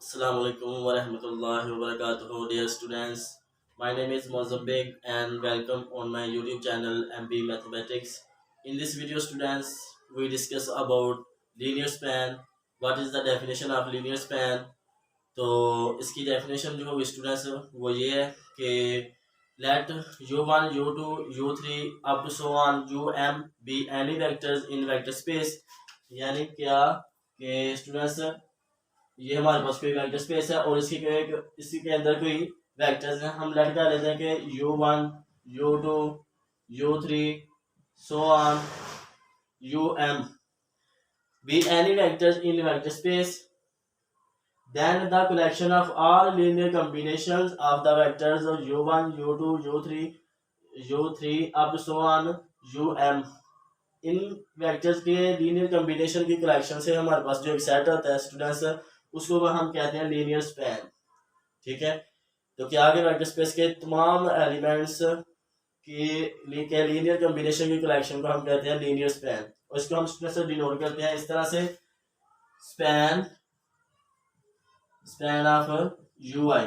Assalamu alaikum wa rahmatullahi wa barakatuh, dear students. My name is Mozambique and welcome on my YouTube channel MB Mathematics. In this video, students, we discuss about linear span. What is the definition of linear span? तो इसकी definition जो students वो ये है कि let u1 u2 u3 up to so on um be any vectors in vector space. यानी क्या कि स्टूडेंट्स ये हमारे पास कोई वेक्टर स्पेस है और इसी के अंदर कोई वेक्टर्स हैं। हम लेट कर लेते हैं कि u1 u2 u3 so on um be any vectors in vector space, then the collection of all linear combinations of the vectors of u1 u2 u3 up to so on um in vectors के linear combination की collection से हमारे पास जो एक set होता है students, उसको हम कहते हैं लीनियर स्पैन। ठीक है, तो क्या आगे वेक्टर स्पेस के तमाम एलिमेंट्स के लीनियर कॉम्बिनेशन की कलेक्शन को हम कहते हैं लीनियर स्पैन, और इसको हम स्टूडेंट्स डिनोट करते हैं इस तरह से, स्पैन ऑफ ui।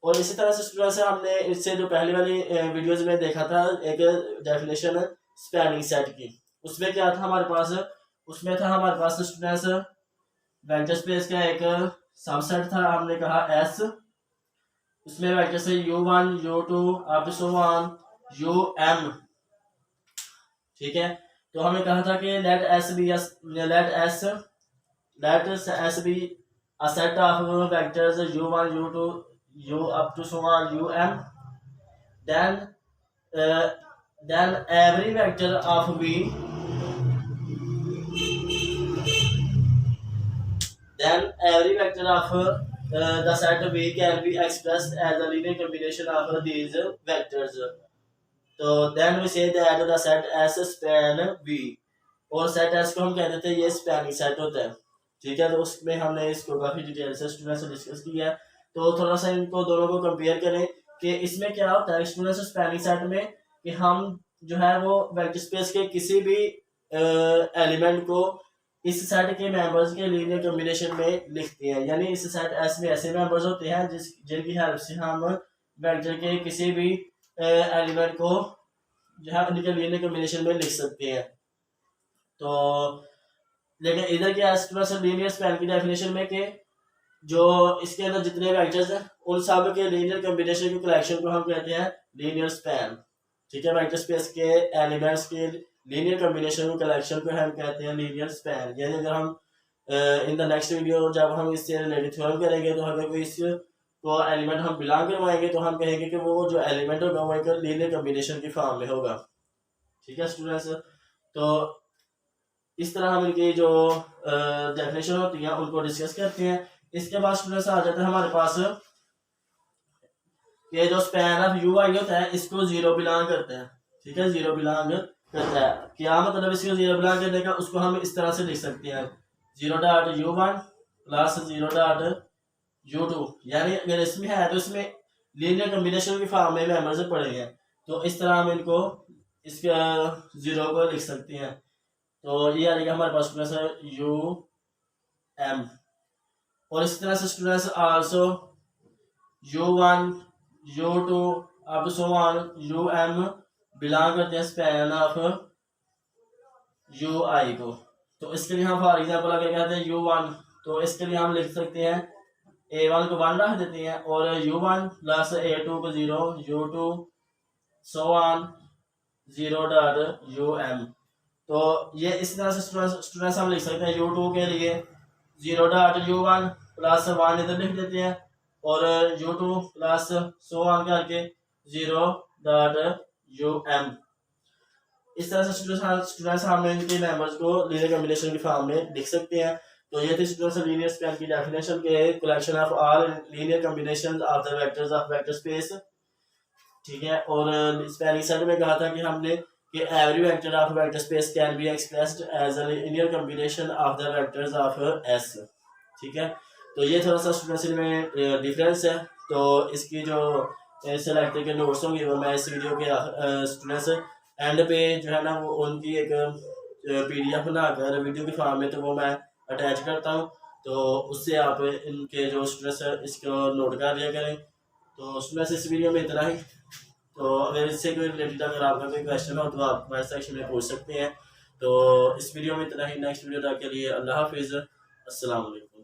और इसी तरह से स्टूडेंट्स हमने इससे जो पहले वाली वीडियोज में देखा था एक डेफिनेशन स्पैनिंग सेट की, उसमें क्या था हमारे पास, उसमें था हमारे पास स्टूडेंट्स वेक्टर स्पेस का एक सबसेट था, हमने कहा S, उसमें वेक्टर से u1 u2 up to so on um। ठीक है, तो हमने कहा था कि let S be a set of vectors u1 u2 u up to so on um, then every vector of v the set v can be expressed as a linear combination of these vectors. तो then we say that the set S span v, और set S को हम कहते थे ये spanning set होता है। ठीक है, तो उसमें हमने इसको काफी डिटेल से स्टूडेंट्स से डिस्कस किया है। तो थोड़ा सा इनको दोनों को कंपेयर करें कि इसमें क्या होता है स्टूडेंट्स स्पैनिंग सेट में, कि हम जो है वो वेक्टर स्पेस के किसी भी एलिमेंट को इस सेट के मेंबर्स के लीनियर कॉम्बिनेशन में लिखते हैं। यानी इस सेट एस में ऐसे मेंबर्स होते हैं जिनकी हेल्प से हम वेक्टर के किसी भी एलिमेंट को जो है उनके लीनियर कॉम्बिनेशन में लिख सकते हैं। तो लेकिन इधर क्या है लीनियर स्पैन की डेफिनेशन में कि जो इसके अंदर जितने वेक्टर्स हैं उन सब के लीनियर कॉम्बिनेशन की कलेक्शन को हम कहते हैं लीनियर स्पैन। ठीक है, वेक्टर स्पेस के एलिमेंट्स के लीनियर कॉम्बिनेशन की कलेक्शन को हम कहते हैं लीनियर स्पैन। यानी अगर हम इन द नेक्स्ट वीडियो जब हम इससे रिलेटेड थ्योरम करेंगे तो अगर कोई इसको एलिमेंट हम बिलोंग करवाएंगे तो हम कहेंगे कि वो जो एलिमेंट होगा वो एक लीनियर कॉम्बिनेशन की फॉर्म में होगा। ठीक है स्टूडेंट्स, तो इस तरह हम इनकी जो डेफिनेशन होती है उनको डिस्कस करते हैं। इसके बाद स्टूडेंट्स आ जाते हैं हमारे पास ये जो स्पैन ऑफ यू आई होता है इसको जीरो बिलोंग करते हैं। ठीक है, जीरो बिलोंग करता है, क्या मतलब इसको जीरो बिलोंग करने का, उसको हम इस तरह से लिख सकते हैं 0.u1 प्लस 0.u2। यानी अगर इसमें है तो इसमें लीनियर कॉम्बिनेशन की फॉर्म में मेंबर्स पड़े हैं, तो इस तरह हम इनको इसके जीरो को लिख सकते हैं। तो ये आ जाएगा हमारे पास स्टूडेंट्स यू एम। और इस तरह से students also u1 u2 up to so on um belong करते हैं स्पैन ऑफ ui को। तो इसके लिए हम फॉर एग्जांपल अगर कहते हैं u1, तो इसके लिए हम लिख सकते हैं a1 को 1 रख देते हैं और u1 प्लस a2 को 0 u2 सो ऑन 0.um। तो ये इस तरह से स्टूडेंट्स हम लिख सकते हैं u2 के लिए 0.u1 प्लस 1 इधर लिख देते हैं और u2 प्लस सो ऑन करके 0.um। इस तरह से स्टूडेंट्स हम इनके मेंबर्स को लीनियर कॉम्बिनेशन की फॉर्म में लिख सकते हैं। तो ये थी स्टूडेंट्स लीनियर स्पैन की डेफिनेशन के collection of all linear combinations of the vectors of vector space. ठीक है, और स्पैनिंग सेट में कहा था कि हमने कि every vector of vector space can be expressed as a linear combination of the vectors of S। ठीक है, तो ये थोड़ा सा स्टूडेंट्स में डिफरेंस है। तो इसकी जो सेलेक्ट के नोट्स होंगे वो मैं इस वीडियो के स्टूडेंट्स एंड पे जो है ना वो उनकी एक PDF बनाकर वीडियो की फॉर्म में तो वो मैं अटैच करता हूँ। तो उससे आप इनके जो स्ट्रेस है इसको नोट कर लिया करें। तो स्ट्रेस इस वीडियो में इतना ही। तो अगर इससे कोई रिलेटेड अगर आपका कोई क्वेश्चन हो तो आप कमेंट सेक्शन में पूछ सकते हैं। तो इस वीडियो में इतना ही। नेक्स्ट वीडियो तक के लिए अल्लाह हाफिज़, अस्सलाम वालेकुम।